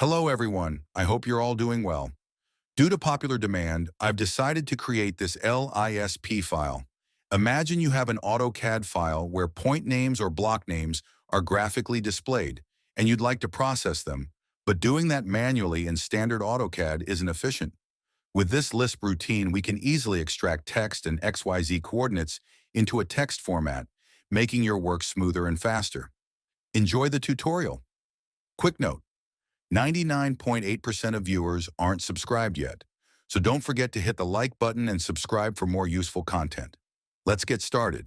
Hello everyone, I hope you're all doing well. Due to popular demand, I've decided to create this LISP file. Imagine you have an AutoCAD file where point names or block names are graphically displayed, and you'd like to process them, but doing that manually in standard AutoCAD isn't efficient. With this Lisp routine, we can easily extract text and XYZ coordinates into a text format, making your work smoother and faster. Enjoy the tutorial. Quick note: 99.8% of viewers aren't subscribed yet, so don't forget to hit the like button and subscribe for more useful content. Let's get started.